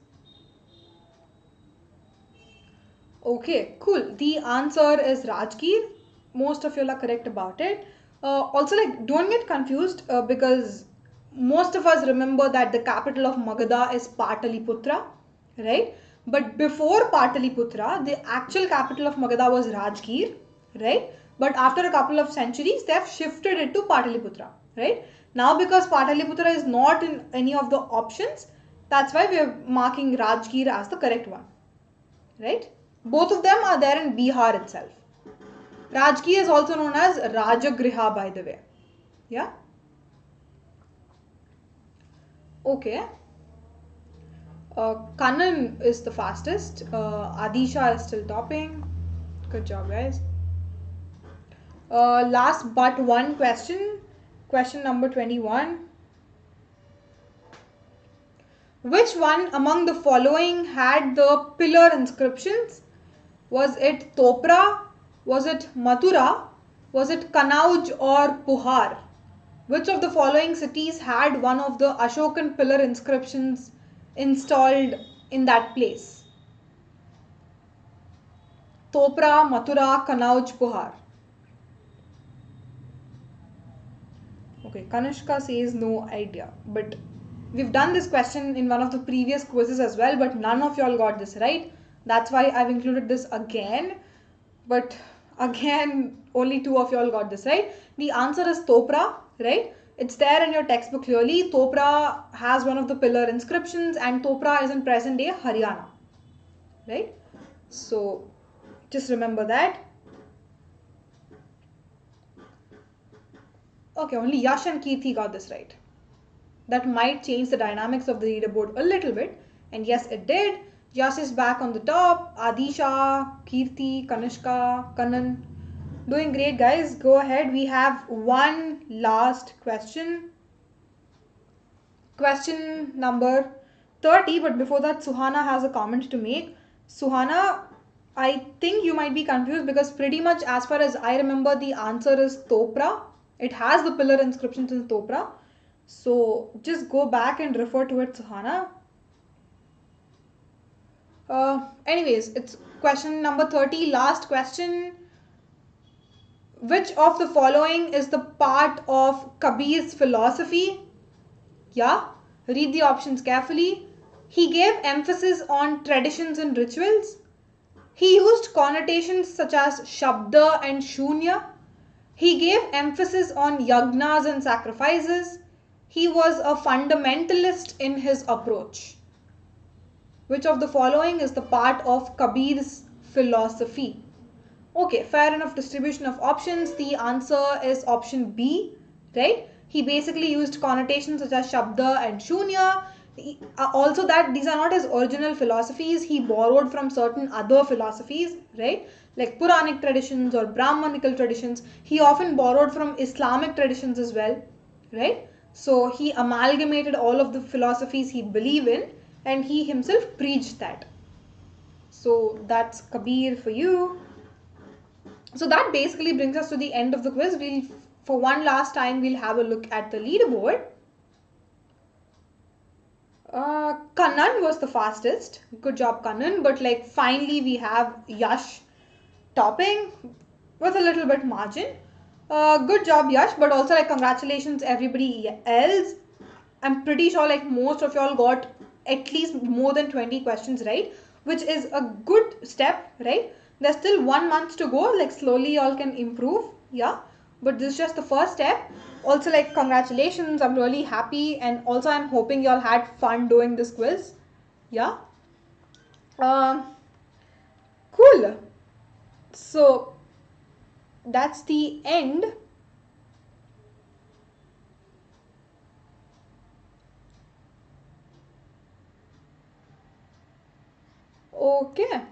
Okay, cool. The answer is Rajgir. Most of you are correct about it. Also, like, don't get confused because most of us remember that the capital of Magadha is Pataliputra, right? But before Pataliputra, the actual capital of Magadha was Rajgir, right? But after a couple of centuries, they have shifted it to Pataliputra, right? Now, because Pataliputra is not in any of the options, that's why we are marking Rajgir as the correct one, right? Both of them are there in Bihar itself. Rajgir is also known as Rajagriha, by the way. Yeah. Okay. Kannan is the fastest. Adisha is still topping. Good job, guys. Last but one question. Question number 21. Which one among the following had the pillar inscriptions? Was it Topra? Was it Mathura? Was it Kanauj or Puhar? Which of the following cities had one of the Ashokan pillar inscriptions installed in that place? Topra, Mathura, Kanauj, Puhar. Okay, Kanishka says no idea. But we've done this question in one of the previous quizzes as well, but none of y'all got this right. That's why I've included this again. But again, only 2 of y'all got this right. The answer is Topra, right? It's there in your textbook clearly. Topra has one of the pillar inscriptions and Topra is in present day Haryana, right? So just remember that. Okay, only Yash and Kirti got this right. That might change the dynamics of the leaderboard a little bit. And yes, it did. Yash is back on the top. Adisha, Kirti, Kanishka, Kannan. Doing great, guys. Go ahead. We have one last question. Question number 30. But before that, Suhana has a comment to make. Suhana, I think you might be confused because pretty much as far as I remember, the answer is Topra. It has the pillar inscriptions in Topra. So just go back and refer to it, Suhana. Anyways, it's question number 30, last question. Which of the following is the part of Kabir's philosophy? Yeah, read the options carefully. He gave emphasis on traditions and rituals. He used connotations such as Shabda and Shunya. He gave emphasis on yagnas and sacrifices. He was a fundamentalist in his approach. Which of the following is the part of Kabir's philosophy? Okay, fair enough distribution of options. The answer is option B, right? He basically used connotations such as Shabda and Shunya. Also that these are not his original philosophies. He borrowed from certain other philosophies, right? Like Puranic traditions or Brahmanical traditions. He often borrowed from Islamic traditions as well, right? So he amalgamated all of the philosophies he believed in and he himself preached that. So that's Kabir for you. So that basically brings us to the end of the quiz. For one last time, we'll have a look at the leaderboard. Kannan was the fastest. Good job, Kannan. But like finally, we have Yash topping with a little bit margin. Good job, Yash. But also like congratulations everybody else. I'm pretty sure like most of y'all got at least more than 20 questions right, which is a good step, right? There's still 1 month to go, like slowly y'all can improve, yeah. But this is just the first step. Also like congratulations, I'm really happy and also I'm hoping y'all had fun doing this quiz, yeah. Cool. So that's the end. Okay.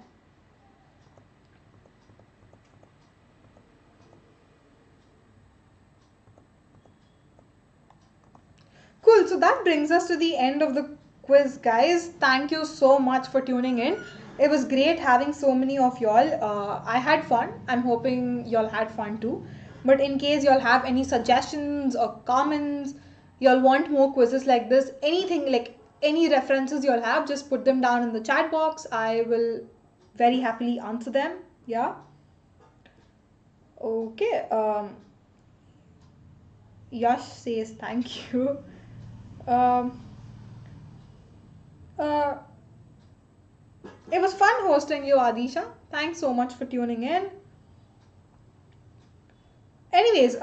Cool. So that brings us to the end of the quiz, guys. Thank you so much for tuning in. It was great having so many of y'all. I had fun. I'm hoping y'all had fun too. But in case y'all have any suggestions or comments, y'all want more quizzes like this, anything like any references you'll have, just put them down in the chat box. I will very happily answer them. Yeah. Okay. Yash says thank you. Um, uh, it was fun hosting you, Adisha. Thanks so much for tuning in. Anyways,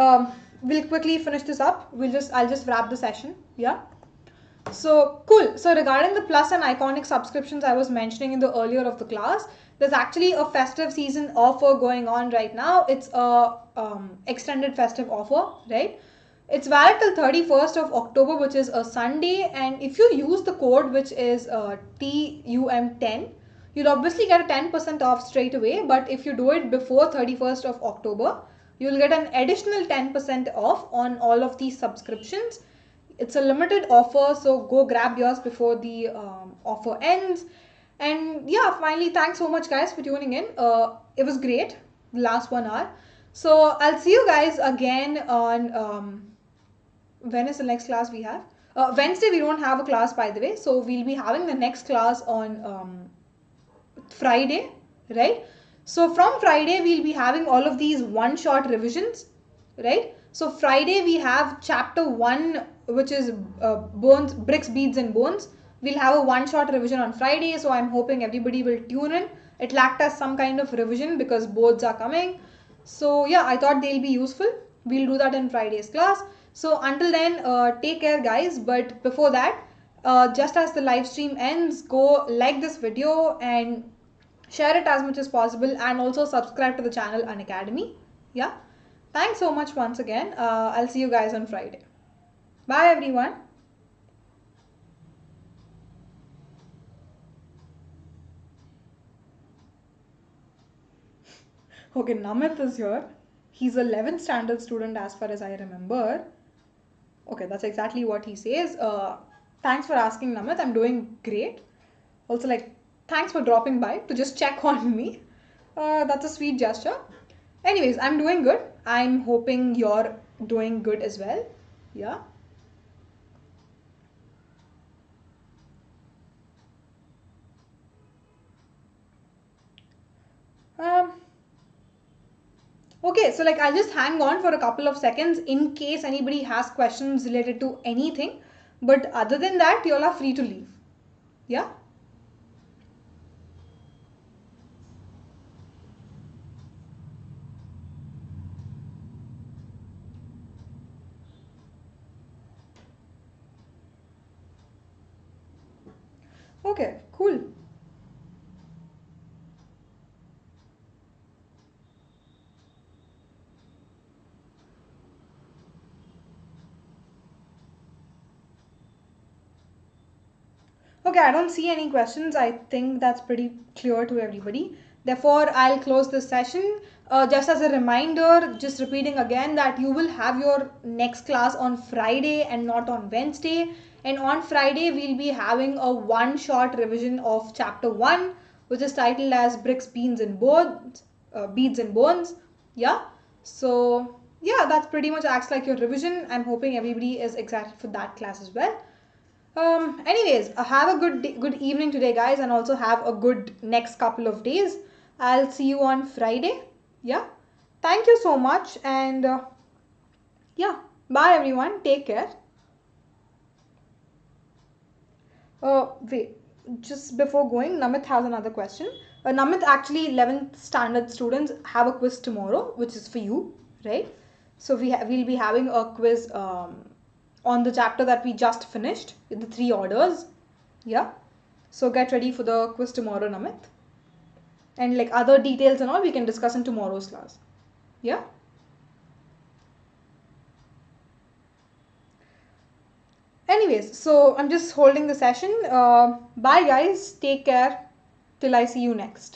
we'll quickly finish this up. I'll just wrap the session. Yeah. So cool. So regarding the plus and iconic subscriptions I was mentioning in the earlier of the class, there's actually a festive season offer going on right now. It's a extended festive offer, right? It's valid till 31st of October, which is a Sunday. And if you use the code, which is TUM10, you'll obviously get a 10% off straight away. But if you do it before 31st of October, you'll get an additional 10% off on all of these subscriptions. It's a limited offer, so go grab yours before the offer ends. And yeah, finally, thanks so much, guys, for tuning in. It was great, the last 1 hour. So I'll see you guys again on when is the next class we have? Wednesday we don't have a class, by the way. So we'll be having the next class on Friday, right? So from Friday we'll be having all of these one-shot revisions, right? So Friday we have chapter 1, which is bones, bricks, beads and bones. We'll have a one-shot revision on Friday, so I'm hoping everybody will tune in. It'll act as some kind of revision because boards are coming. So yeah, I thought they'll be useful. We'll do that in Friday's class. So until then, take care, guys. But before that, just as the live stream ends, go like this video and share it as much as possible, and also subscribe to the channel Unacademy. Yeah. Thanks so much once again. I'll see you guys on Friday. Bye, everyone. Okay, Namit is here. He's a 11th standard student as far as I remember. Okay, that's exactly what he says. Thanks for asking, Namit. I'm doing great. Also, like, thanks for dropping by to just check on me. That's a sweet gesture. Anyways, I'm doing good. I'm hoping you're doing good as well. Yeah. Um, okay, so like I'll just hang on for a couple of seconds in case anybody has questions related to anything. But other than that, you all are free to leave. Yeah. Okay, cool. Okay, I don't see any questions. I think that's pretty clear to everybody. Therefore, I'll close this session. Just as a reminder, just repeating again that you will have your next class on Friday and not on Wednesday. And on Friday, we'll be having a one-shot revision of chapter 1, which is titled as Bricks, Beans and Bones, Beads and Bones. Yeah. So, yeah, that pretty much acts like your revision. I'm hoping everybody is excited for that class as well. Anyways, have a good evening today, guys, and also have a good next couple of days. I'll see you on Friday. Yeah. Thank you so much, and yeah, bye everyone. Take care. Wait, just before going, Namit has another question. Namit, actually, 11th standard students have a quiz tomorrow, which is for you, right? So we'll be having a quiz on the chapter that we just finished, the 3 orders. Yeah. So get ready for the quiz tomorrow, Namit. And like other details and all, we can discuss in tomorrow's class. Yeah. Anyways, so I'm just holding the session. Bye, guys. Take care. Till I see you next.